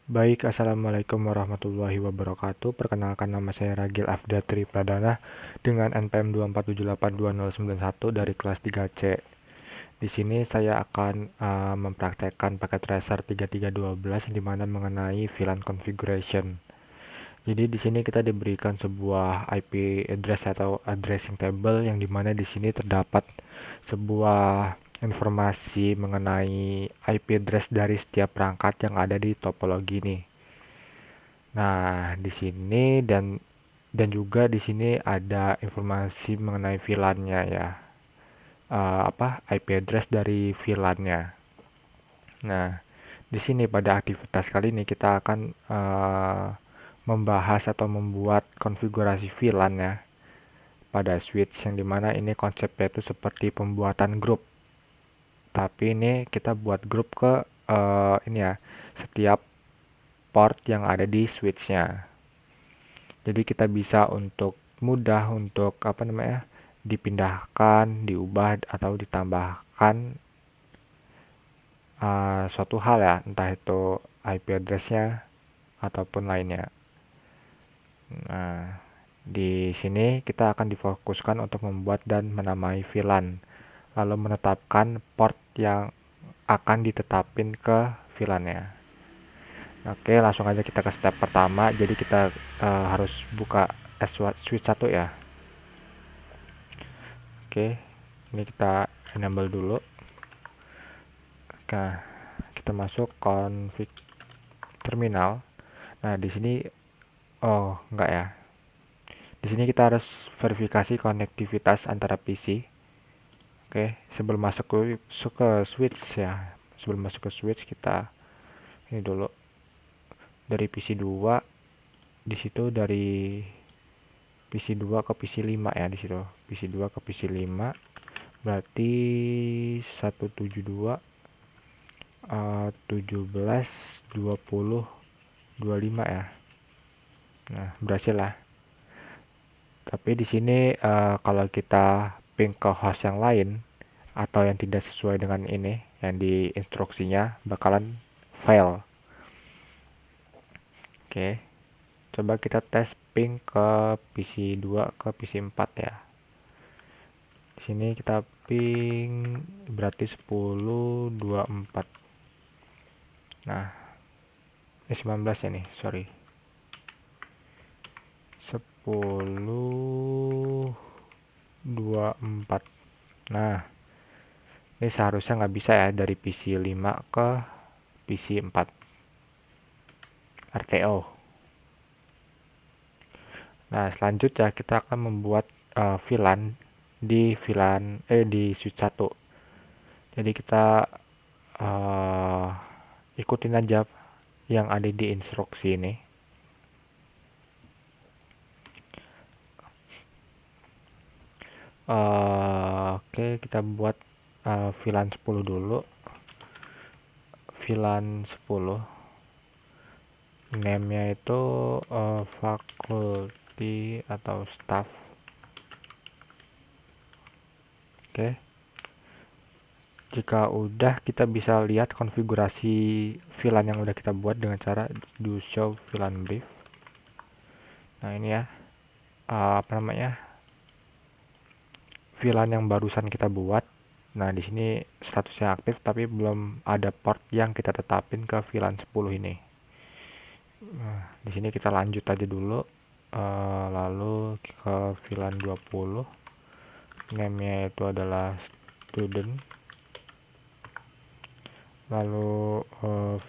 Assalamualaikum warahmatullahi wabarakatuh. Perkenalkan, nama saya Ragil Afdatri Pradana dengan NPM 247822091 dari kelas 3C. Di sini saya akan mempraktekkan paket tracer 3312 yang dimana mengenai VLAN configuration. Jadi di sini kita diberikan sebuah IP address atau addressing table yang dimana di sini terdapat sebuah informasi mengenai IP address dari setiap perangkat yang ada di topologi ini. Nah, di sini dan juga di sini ada informasi mengenai VLAN-nya ya. IP address dari VLAN-nya. Nah, di sini pada aktivitas kali ini kita akan membahas atau membuat konfigurasi VLAN ya pada switch, yang dimana ini konsepnya itu seperti pembuatan grup. Tapi ini kita buat grup ke ini ya, setiap port yang ada di switch-nya. Jadi kita bisa mudah untuk dipindahkan, diubah atau ditambahkan suatu hal ya, entah itu IP address-nya ataupun lainnya. Nah, di sini kita akan difokuskan untuk membuat dan menamai VLAN, lalu menetapkan port yang akan ditetapin ke VLAN-nya. Oke, langsung aja kita ke step pertama. Jadi kita harus buka switch 1 ya. Oke, ini kita enable dulu. Nah, kita masuk config terminal. Nah, di sini enggak ya. Di sini kita harus verifikasi konektivitas antara PC. Oke, sebelum masuk ke switch ya. Sebelum masuk ke switch kita ini dulu dari PC 2, di situ dari PC 2 ke PC 5 ya, di situ. PC 2 ke PC 5 berarti 172 17 20 25 ya. Nah, berhasil lah. Tapi di sini kalau kita ping ke host yang lain atau yang tidak sesuai dengan ini yang di instruksinya bakalan fail. Oke. Coba kita tes ping ke PC 2 ke PC 4 ya. Di sini kita ping berarti 10 24. Nah, ini 19 ya nih, sorry. 10 24. Nah, ini seharusnya nggak bisa ya dari PC 5 ke PC 4 RTO. Nah, selanjutnya kita akan membuat VLAN di switch 1. Jadi kita ikutin aja yang ada di instruksi ini. Oke, kita buat VLAN 10 dulu. VLAN 10 name-nya itu faculty atau staff. Oke. Jika udah, kita bisa lihat konfigurasi VLAN yang udah kita buat dengan cara do show VLAN brief. Nah, ini ya. VLAN yang barusan kita buat. Nah, di sini statusnya aktif tapi belum ada port yang kita tetapin ke VLAN 10 ini. Nah, di sini kita lanjut aja dulu. Lalu ke VLAN 20. Name-nya itu adalah student. Lalu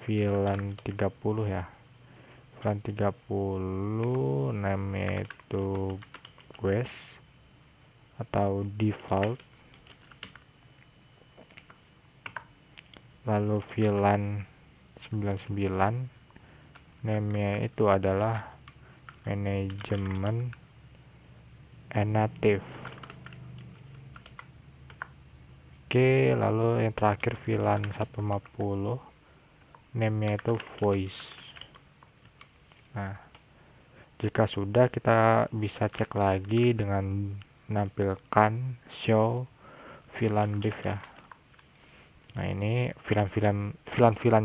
VLAN 30 ya. VLAN 30 name-nya itu guest atau default. Lalu VLAN 99 name-nya itu adalah manajemen and native. Oke, lalu yang terakhir VLAN 150 name-nya itu voice. Nah, jika sudah, kita bisa cek lagi dengan menampilkan show VLAN brief ya. Nah, ini VLAN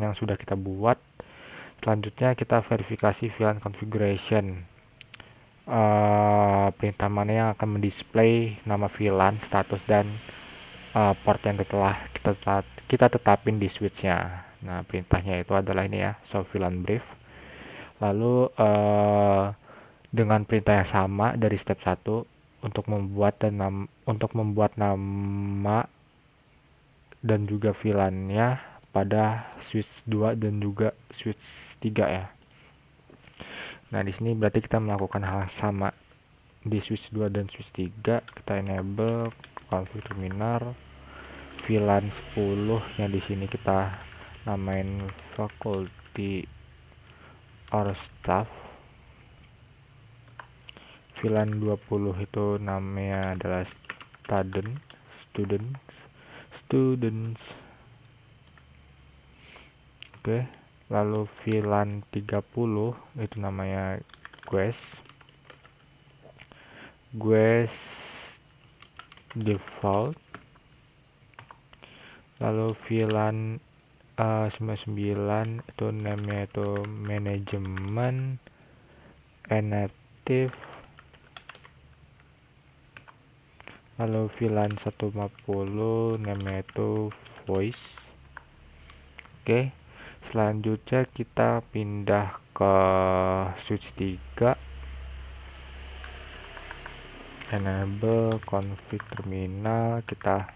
yang sudah kita buat Selanjutnya kita verifikasi VLAN configuration. Perintah mana yang akan mendisplay nama VLAN, status, dan port yang telah kita tetapin di switchnya. Nah, perintahnya itu adalah ini ya, show VLAN brief. Lalu dengan perintah yang sama dari step 1 untuk membuat nama dan juga VLAN-nya pada switch 2 dan juga switch 3 ya. Nah, di sini berarti kita melakukan hal yang sama di switch 2 dan switch 3. Kita enable config terminal VLAN 10 yang di sini kita namain faculty or staff. VLAN 20 itu namanya adalah students. Oke, lalu VLAN 30 itu namanya guest default. Lalu VLAN 99 itu namanya itu manajemen and native. Lalu VLAN 150 namanya itu voice. Oke, selanjutnya kita pindah ke switch 3, enable config terminal. Kita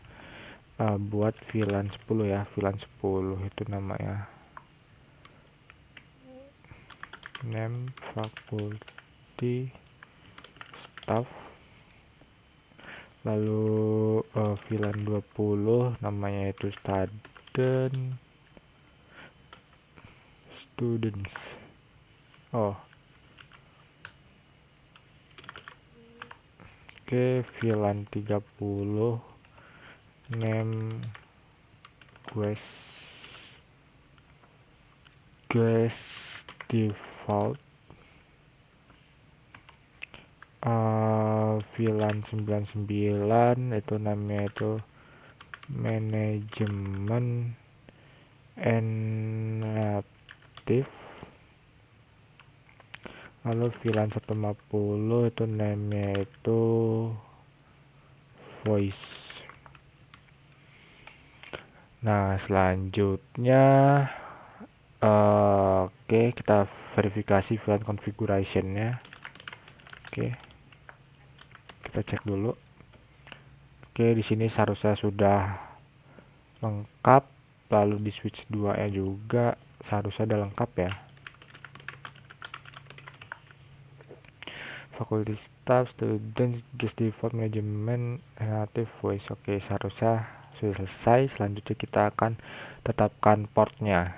buat VLAN 10 ya. VLAN 10 itu namanya name faculty staff. Lalu VLAN 20 namanya itu students. Oke, VLAN 30 name guest default. VLAN 99 itu namanya itu manajemen and native. Lalu VLAN 150 itu namanya itu voice. Nah, selanjutnya oke, kita verifikasi VLAN configuration-nya. Oke, kita cek dulu. Oke, di sini seharusnya sudah lengkap. Lalu di switch 2 nya juga seharusnya sudah lengkap ya. Faculty staff, student, guest default, management, native voice. Oke, seharusnya sudah selesai. Selanjutnya kita akan tetapkan portnya.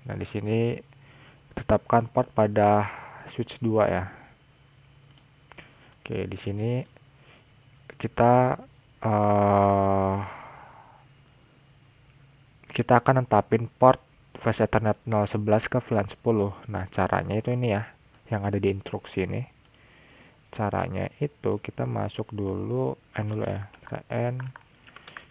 Nah, di sini tetapkan port pada switch 2 ya. Oke, di sini kita akan netapin port flash ethernet 011 ke VLAN 10. Nah, caranya itu ini ya, yang ada di instruksi ini. Caranya itu kita masuk dulu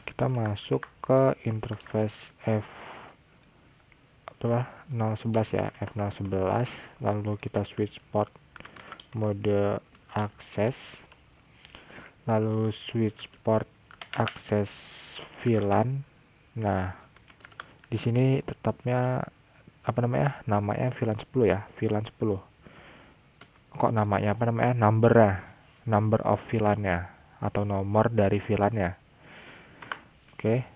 kita masuk ke interface F011 ya, F011. Lalu kita switch port mode access, lalu switch port access VLAN. Nah, di sini tetapnya namanya VLAN 10 ya, VLAN 10. Kok namanya number of VLAN-nya atau nomor dari VLAN-nya. Oke,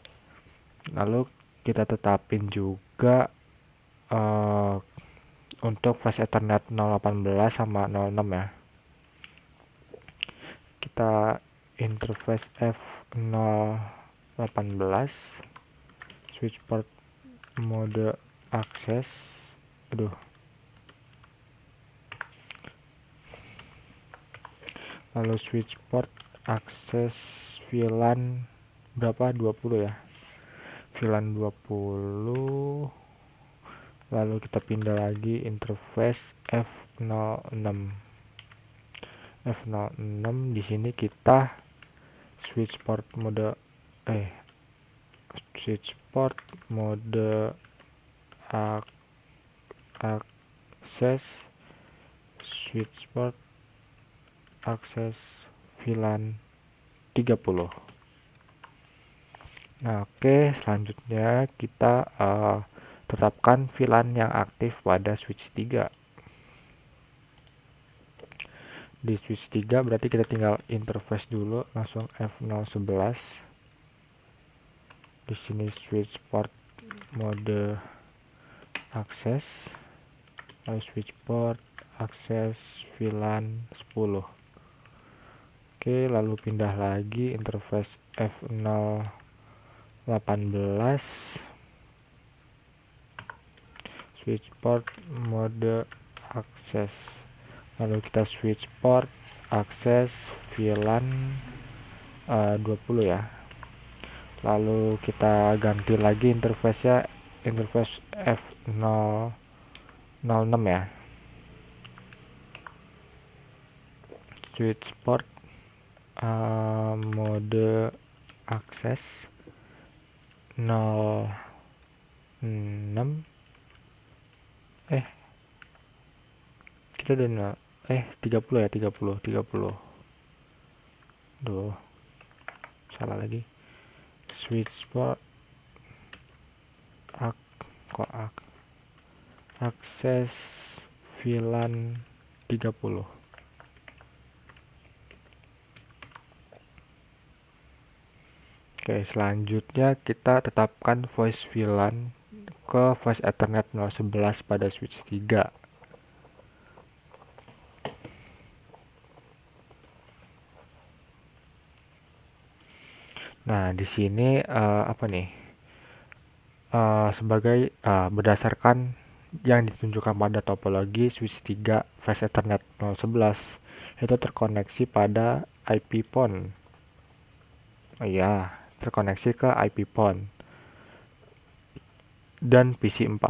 lalu kita tetapin juga untuk flash ethernet 018 sama 06 ya. Kita interface F018, switch port mode access. Lalu switch port access VLAN berapa? 20 ya. VLAN 20. Lalu kita pindah lagi interface F06. Di sini kita switch port mode akses switch port akses VLAN 30. Nah, oke, selanjutnya kita tetapkan VLAN yang aktif pada switch 3. Di switch 3 berarti kita tinggal interface dulu, langsung F011. Di sini switch port mode akses, lalu switch port akses VLAN 10. Oke, lalu pindah lagi interface F018, switch port mode akses, lalu kita switch port akses VLAN 20 ya. Lalu kita ganti lagi interface-nya, interface F006 ya. Switch port mode akses 06 kita udah 30 ya, 30. Duh, salah lagi. Switch port akses VLAN 30. Oke, selanjutnya kita tetapkan voice VLAN ke voice Ethernet 011 pada switch 3. Nah, di sini apa nih? Sebagai berdasarkan yang ditunjukkan pada topologi switch 3 voice Ethernet 011 itu terkoneksi pada IP PON. Oh iya, terkoneksi ke IP PON dan PC 4.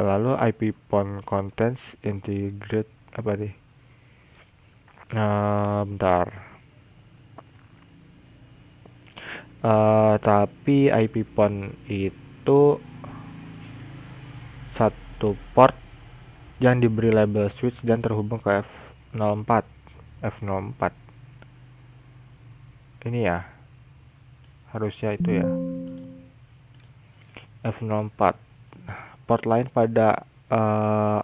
Lalu IP PON contains integrate apa nih? Bentar. Tapi IP PON itu satu port yang diberi label switch dan terhubung ke F04. Ini ya, harusnya itu ya, F04. Port lain pada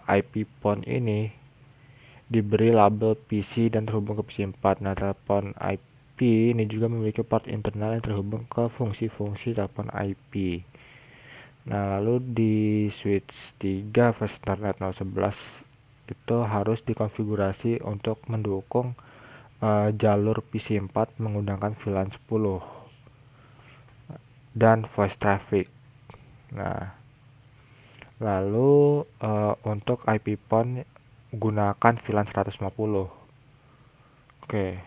IP PON ini diberi label PC dan terhubung ke PC4. Nah, telepon IP ini juga memiliki port internal yang terhubung ke fungsi-fungsi telepon IP. Nah, lalu di switch 3 voice Ethernet 011 itu harus dikonfigurasi untuk mendukung jalur PC4 menggunakan VLAN 10 dan voice traffic. Nah, lalu untuk IP PON gunakan VLAN 150. Oke.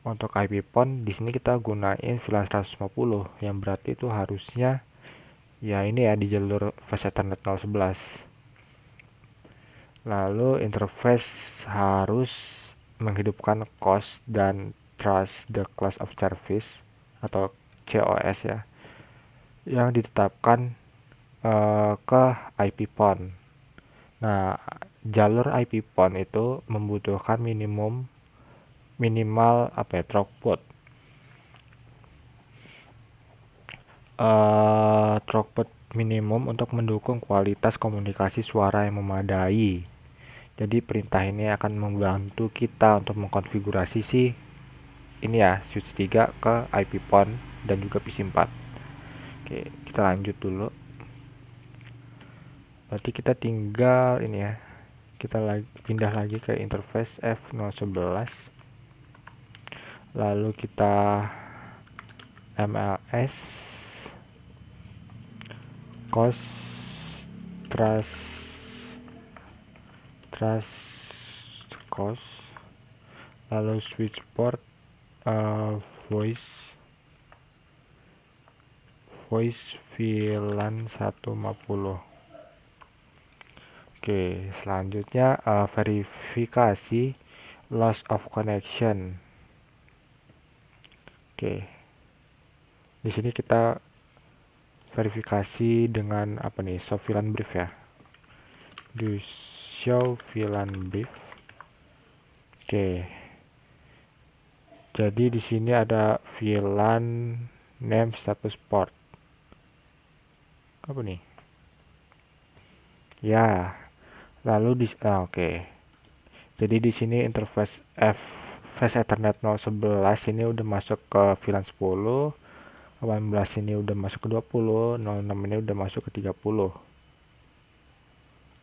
Untuk IP PON di sini kita gunain VLAN 150 yang berarti itu harusnya ya ini ya di jalur voice Ethernet 011. Lalu interface harus menghidupkan COS dan Trust the Class of Service atau COS ya, yang ditetapkan ke IP PON. Nah, jalur IP PON itu membutuhkan minimal apa ya, throughput. Throughput minimum untuk mendukung kualitas komunikasi suara yang memadai. Jadi perintah ini akan membantu kita untuk mengkonfigurasi ini ya switch 3 ke IP PON dan juga PC4. Oke, kita lanjut dulu. Berarti kita tinggal ini ya. Kita pindah lagi ke interface F011. Lalu kita MLS COS trust COS, lalu switch port voice VLAN 150. Oke, selanjutnya verifikasi loss of connection. Oke, di sini kita verifikasi dengan apa nih, soft VLAN brief ya. do show VLAN brief. Oke. Jadi di sini ada VLAN name status port. Apa nih? Ya. Lalu oke. Jadi di sini interface Fast Ethernet 011 ini udah masuk ke VLAN 10, 18 ini udah masuk ke 20, 06 ini udah masuk ke 30.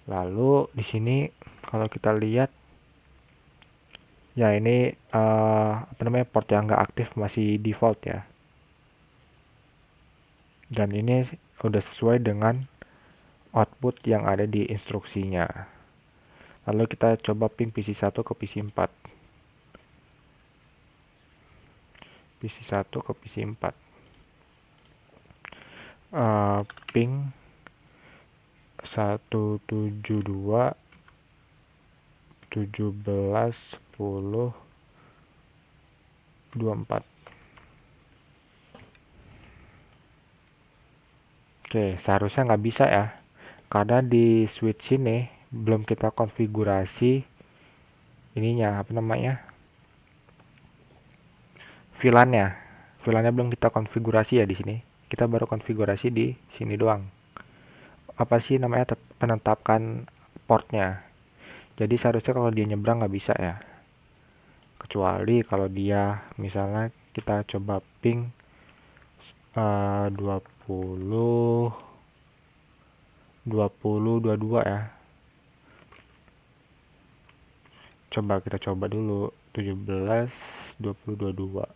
Lalu di sini kalau kita lihat ya ini apa namanya, port yang nggak aktif masih default ya. Dan ini udah sesuai dengan output yang ada di instruksinya. Lalu kita coba ping PC1 ke PC4. PC1 ke PC4. Ping 172 17 10 24. Oke, seharusnya nggak bisa ya, karena di switch ini belum kita konfigurasi ininya, apa namanya, VLAN-nya. VLAN-nya belum kita konfigurasi ya di sini. Kita baru konfigurasi di sini doang. Apa sih namanya, penetapkan portnya. Jadi seharusnya kalau dia nyebrang nggak bisa ya. Kecuali kalau dia misalnya kita coba ping 20 22 ya. Coba kita coba dulu 17 20 22.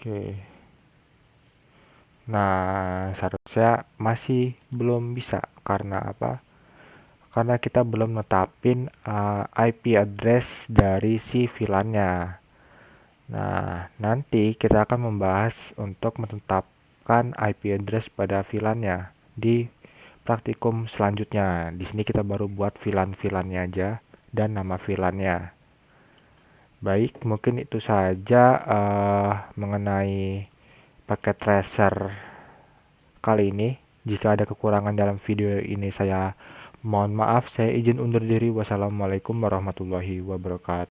Oke. Nah, seharusnya masih belum bisa. Karena apa? Karena kita belum netapin IP address dari si VLAN-nya. Nah, nanti kita akan membahas untuk menetapkan IP address pada VLAN-nya di praktikum selanjutnya. Di sini kita baru buat VLAN-VLAN-nya aja dan nama VLAN-nya. Baik, mungkin itu saja mengenai paket tracer kali ini. Jika ada kekurangan dalam video ini saya mohon maaf. Saya izin undur diri. Wassalamualaikum warahmatullahi wabarakatuh.